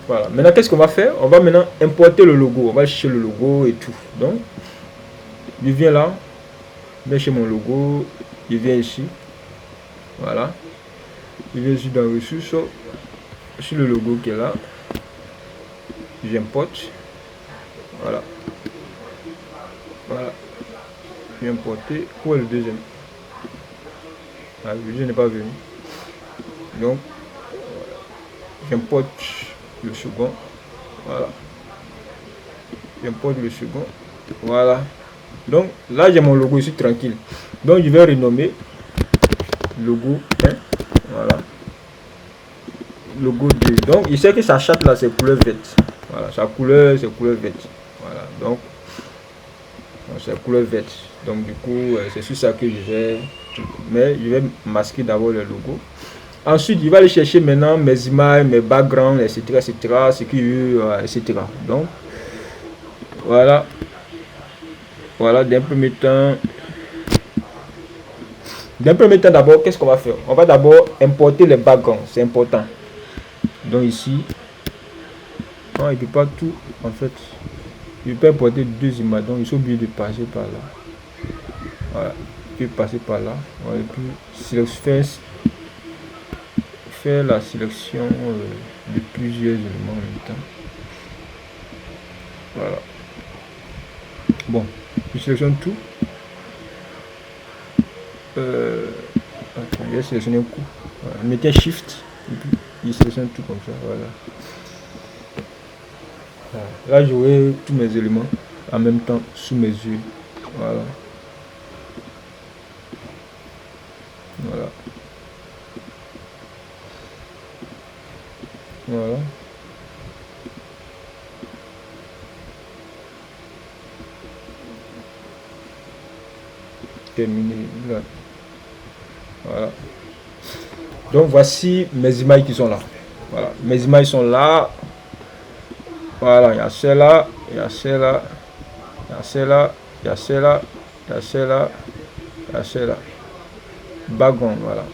Voilà. Maintenant, qu'est-ce qu'on va faire? On va maintenant importer le logo. On va chercher le logo et tout. Donc, je viens là, je viens chez mon logo, je viens ici. Voilà. Je viens ici dans ressources, sur le logo qui est là. J'importe. Voilà. Voilà. Je vais importer. Où est le deuxième? Ah, le deuxième n'est pas venu. Donc, j'importe le second. Voilà. J'importe le second. Voilà. Donc, là, j'ai mon logo ici tranquille. Donc, je vais renommer logo 1. Voilà. Logo 2. Donc, il sait que sa charte là, c'est couleur verte. Voilà. Sa couleur, c'est couleur verte. Voilà. Donc, c'est couleur verte. Donc, du coup, c'est sur ça que je vais. Mais je vais masquer d'abord le logo. Ensuite, il va aller chercher maintenant mes images, mes backgrounds, etc. etc. Ce qui etc. Donc, voilà. Voilà, d'un premier temps. D'abord, qu'est-ce qu'on va faire? On va d'abord importer les backgrounds. C'est important. Donc, ici. Non, il ne peut pas tout. En fait, il peut importer 2 images. Donc, ils sont obligés de passer par là. Voilà. Il peut passer par là. Voilà, et puis, faire la sélection de plusieurs éléments en même temps. Voilà. Bon, je sélectionne tout. Attends, je vais sélectionner un coup. Voilà. Mettez Shift et puis je sélectionne tout comme ça. Voilà. Voilà. Là, j'aurai tous mes éléments en même temps sous mes yeux. Voilà. Voilà. Voilà. Terminé là. Voilà. Donc voici mes images qui sont là. Voilà. Mes images sont là. Voilà. Il y a celle-là. Il y a celle-là. Il y a celle-là. Il y a celle-là. Il y a celle-là. Il y a celle-là. Background. Voilà.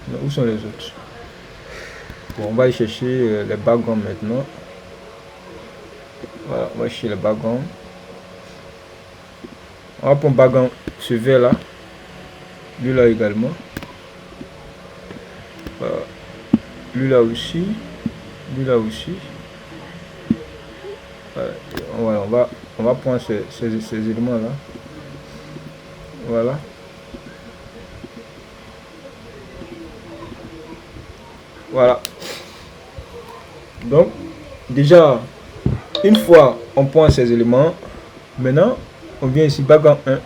Mais où sont les autres? Bon, on va aller chercher les backgrounds maintenant. Voilà. On va chercher les backgrounds. On va prendre background ce vert là. Lui là également. Lui là aussi. Lui là aussi. Voilà, on va prendre ces éléments là. Voilà. Voilà. Donc, déjà, une fois on prend ces éléments, maintenant, on vient ici, background 1.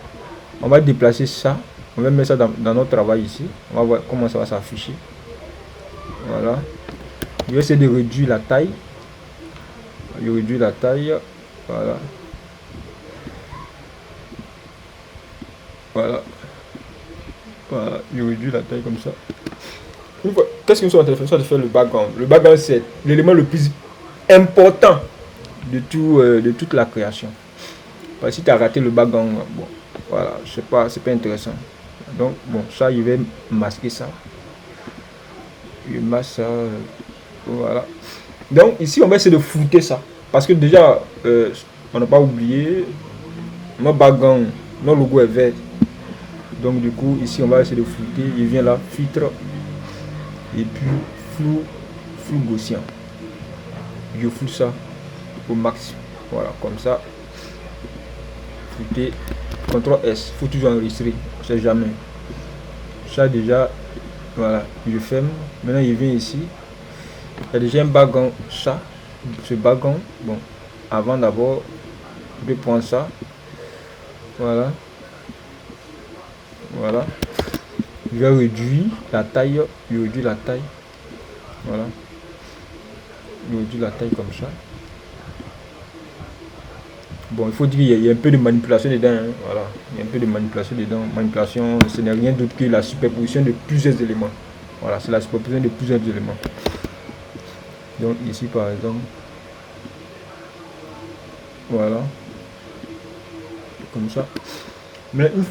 On va déplacer ça. On va mettre ça dans notre travail ici. On va voir comment ça va s'afficher. Voilà. Je vais essayer de réduire la taille. Je réduis la taille. Voilà. Voilà. Voilà. Je réduis la taille comme ça. Qu'est-ce que nous sommes en train de faire? Nous sommes en train de faire le background. Le background, c'est l'élément le plus important de toute la création. Parce que si tu as raté le background, bon, voilà, c'est pas intéressant. Donc, bon, ça, je vais masquer ça. Je masque ça. Voilà. Donc, ici, on va essayer de flouter ça. Parce que déjà, on n'a pas oublié, notre background, notre logo est vert. Donc, du coup, ici, on va essayer de flouter. Il vient là, filtre. Et puis, flou gaussien. Je floute ça au max. Voilà, comme ça. Flouter. CTRL S. Il faut toujours enregistrer. On sait jamais. Ça, déjà, voilà. Je ferme. Maintenant, il vient ici. Il y a déjà un background. Ça. Ce background. Bon. Avant d'abord, je vais prendre ça. Voilà. Voilà. Je vais réduire la taille. Je réduis la taille. Voilà. Je réduis la taille comme ça. Bon, il faut dire qu'il y a un peu de manipulation dedans. Hein. Voilà. Il y a un peu de manipulation dedans. Manipulation, ce n'est rien d'autre que la superposition de plusieurs éléments. Voilà, c'est la superposition de plusieurs éléments. Donc ici par exemple. Voilà. Comme ça. Mais une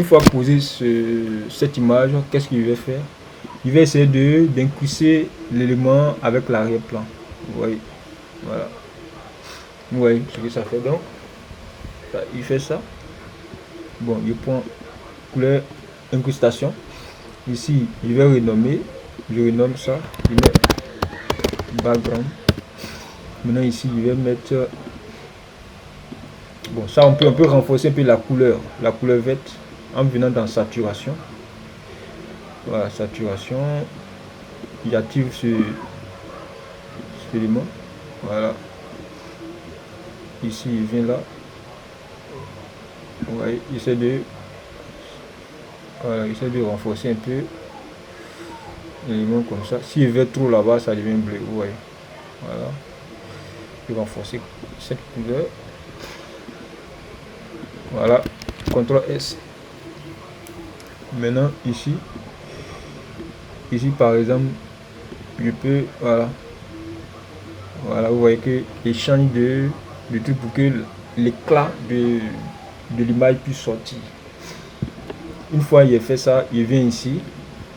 fois posé cette image, qu'est-ce qu'il va faire? Il va essayer d'incruster l'élément avec l'arrière-plan. Vous voyez, voilà. Vous voyez ce que ça fait. Donc, il fait ça. Bon, je prends couleur incrustation. Ici, je vais renommer. Je renomme ça. Je mets background. Maintenant, ici, je vais mettre. Bon, ça, on peut renforcer un peu la couleur verte en venant dans saturation. Voilà, saturation. Il active ce élément. Voilà. Ici, il vient là. Ouais, il essaie de renforcer un peu l'élément comme ça. S'il veut trop là-bas, ça devient bleu. Ouais. Voilà. Je vais renforcer cette couleur. Voilà. CTRL S. Maintenant, ici, par exemple, je peux, voilà. Voilà, vous voyez que il change de truc pour que l'éclat de l'image puisse sortir. Une fois il a fait ça, il vient ici,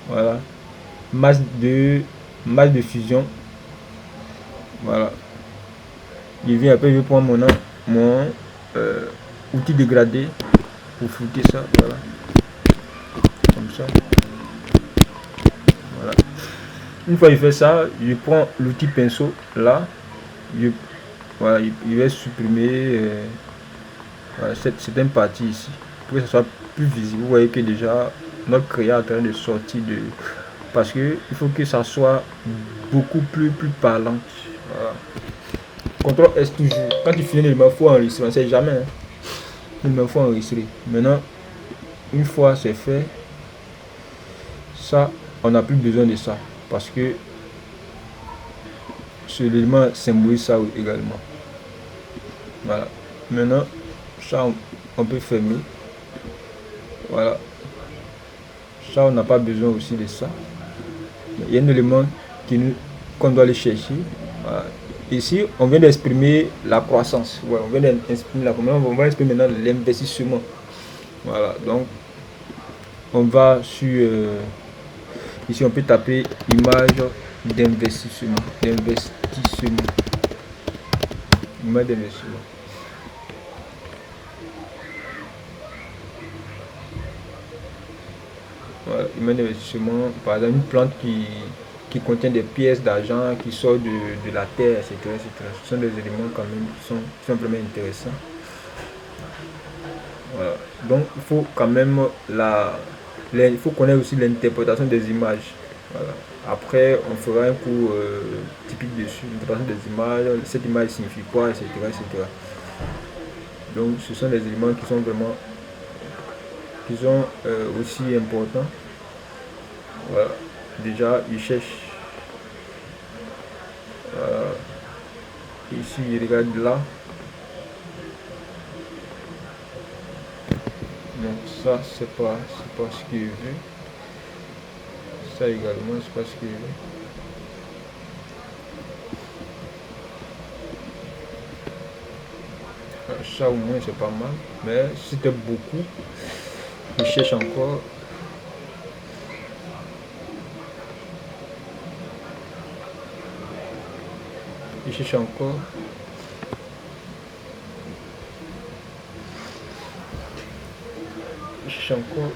voilà, masse de fusion, voilà. Il vient après, je prends mon outil dégradé pour flouter ça, voilà, comme ça, voilà. Une fois il fait ça, je prends l'outil pinceau là, voilà, il va supprimer voilà, cette partie ici pour que ça soit plus visible. Vous voyez que déjà notre créa est en train de sortir de, parce que il faut que ça soit beaucoup plus parlant. Voilà. CTRL S toujours. Quand tu finis l'élément, il faut enregistrer. On ne sait jamais. Il faut enregistrer. Maintenant, une fois c'est fait, ça, on n'a plus besoin de ça parce que ce élément symbolise ça également. Voilà. Maintenant, ça, on peut fermer. Voilà. Ça, on n'a pas besoin aussi de ça. Il y a un élément qu'on doit aller chercher. Voilà. Ici, on vient d'exprimer la croissance. Voilà, on vient d'exprimer la croissance. On va exprimer maintenant l'investissement. Voilà. Donc, on va sur... ici, on peut taper image d'investissement. Image d'investissement. Voilà, image d'investissement. Par exemple, une plante qui contient des pièces d'argent qui sortent de la terre, etc., etc. Ce sont des éléments quand même qui sont simplement intéressants. Voilà. Donc il faut quand même il faut connaître aussi l'interprétation des images. Voilà. Après, on fera un cours typique dessus, l'interprétation des images, cette image signifie quoi, etc., etc. Donc ce sont des éléments qui sont vraiment aussi importants. Voilà. Déjà, il cherche. Ici, il regarde là. Donc ça, c'est pas ce qu'il veut. Ça également, c'est pas ce qu'il veut. Ça au moins c'est pas mal. Mais si c'était beaucoup, il cherche encore. Il cherche encore.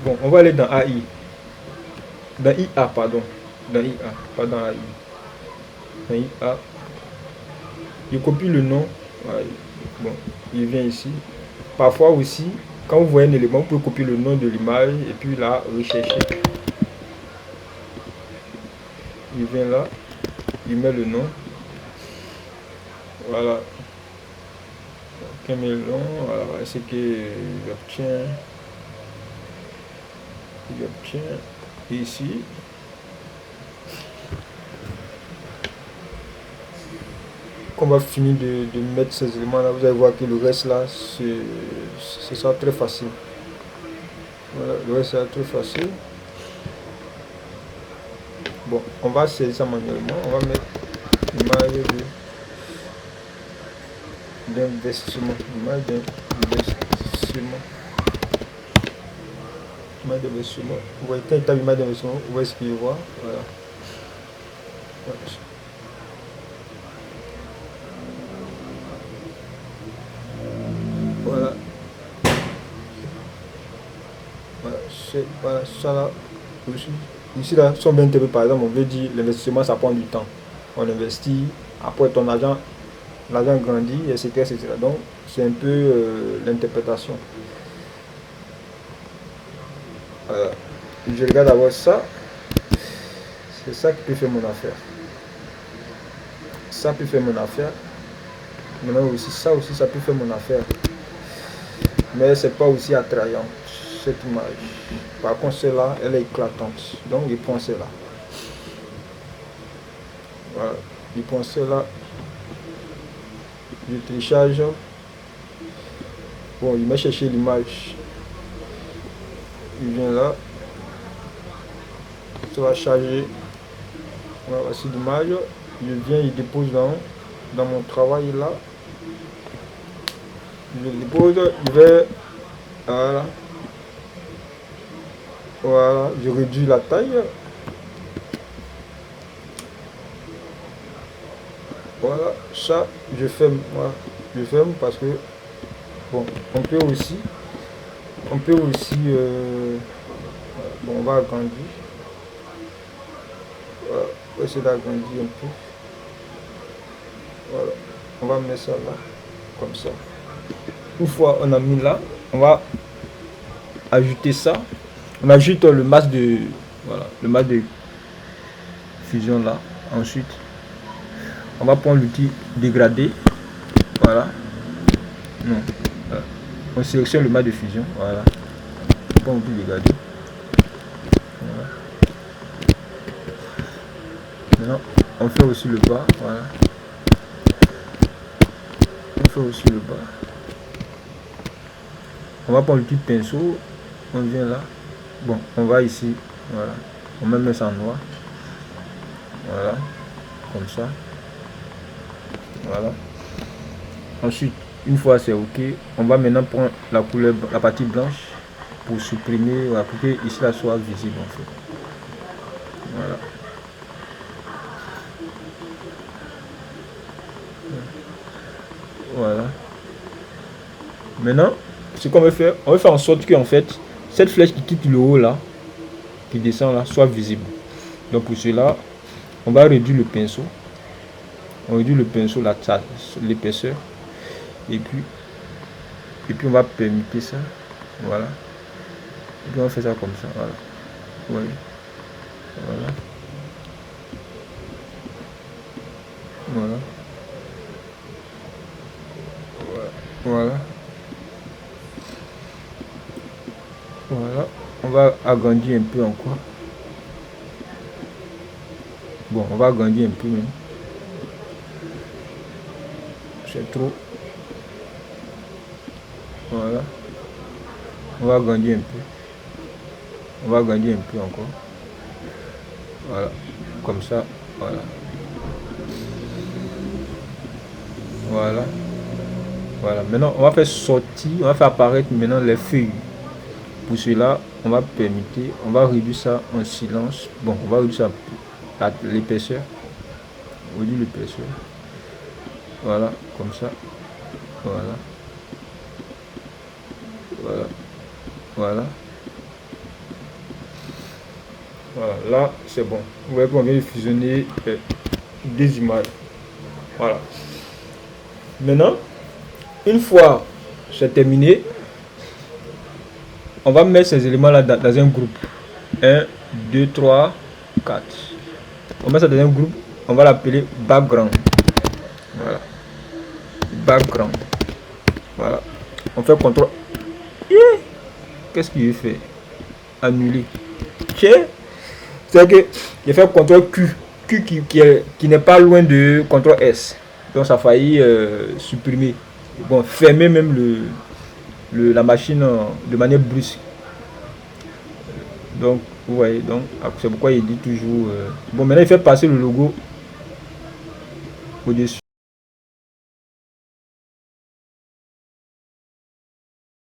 Bon, on va aller dans AI. Dans IA, pardon. Dans IA, pas dans AI. Dans IA. Il copie le nom. Ouais. Bon, il vient ici. Parfois aussi, quand vous voyez un élément, vous pouvez copier le nom de l'image et puis là, rechercher. Il vient là, il met le nom. Voilà. Camelon, voilà, c'est qu'il obtient. Il obtient ici. On va finir de mettre ces éléments là, vous allez voir que le reste là, c'est ça très facile. Voilà, le reste c'est très facile. Bon, on va saisir ça manuellement, on va mettre l'image d'investissement. Image d'investissement. Vous voyez, quand il tape image d'investissement, vous voyez ce qu'il voit. Voilà. Voilà, ça là aussi. Ici là, si on veut interpréter, par exemple, on veut dire l'investissement ça prend du temps. On investit, après ton argent, l'argent grandit, etc., etc. Donc c'est un peu l'interprétation. Voilà. Je regarde d'abord ça, c'est ça qui peut faire mon affaire. Ça peut faire mon affaire. Maintenant aussi, ça aussi, ça peut faire mon affaire. Mais c'est pas aussi attrayant, cette image. Par contre, celle-là, elle est éclatante. Donc, je prends celle-là. Voilà. Je prends celle-là. Je télécharge. Bon, il m'a cherché l'image. Il vient là. Ça va charger. Voilà, voici l'image. Je viens, il dépose dans mon travail là. Je le dépose, je vais. Voilà. Voilà, je réduis la taille. Voilà, ça, je ferme. Voilà, je ferme parce que, bon, on peut aussi, bon, on va agrandir. Voilà, on va essayer d'agrandir un peu. Voilà, on va mettre ça là, comme ça. Une fois on a mis là, on va ajouter ça. On ajoute le masque de, voilà, le masque de fusion là. Ensuite, on va prendre l'outil dégradé. Voilà. Non. Voilà. On sélectionne le masque de fusion. Voilà. On prend l'outil dégradé. Voilà. Maintenant, on fait aussi le bas. Voilà. On fait aussi le bas. On va prendre l'outil pinceau. On vient là. Bon, on va ici. Voilà. On va mettre ça en noir. Voilà. Comme ça. Voilà. Ensuite, une fois c'est ok, on va maintenant prendre la couleur, la partie blanche pour supprimer, voilà, pour que ici là soit visible en fait. Voilà. Voilà. Maintenant, ce qu'on va faire, on va faire en sorte que en fait, cette flèche qui quitte le haut là, qui descend là, soit visible. Donc pour cela, on va réduire le pinceau. On réduit le pinceau, l'épaisseur. Et puis on va permuter ça. Voilà. Et puis on va faire ça comme ça. Voilà. Ouais. Voilà. Voilà. Voilà. Voilà. On va agrandir un peu encore. Bon, on va agrandir un peu même. C'est trop. Voilà. On va agrandir un peu. On va agrandir un peu encore. Voilà. Comme ça. Voilà. Voilà. Voilà. Maintenant, on va faire sortir. On va faire apparaître maintenant les feuilles. Pour cela, on va permuter. On va réduire ça en silence. Bon, on va réduire ça à l'épaisseur. On réduit l'épaisseur. Voilà. Comme ça. Voilà. Voilà. Voilà. Voilà, là c'est bon. Vous voyez qu'on vient de fusionner des images. Voilà. Maintenant, une fois c'est terminé, on va mettre ces éléments là dans un groupe. 1, 2, 3, 4. On met ça dans un groupe, on va l'appeler background. Voilà. Background. Voilà. On fait CTRL. Qu'est-ce qu'il fait? Annuler. C'est que j'ai fait CTRL Q. Q qui n'est pas loin de CTRL S. Donc ça a failli supprimer. Bon, fermer même la machine de manière brusque. Donc, vous voyez, donc c'est pourquoi il dit toujours. Bon, maintenant il fait passer le logo au-dessus.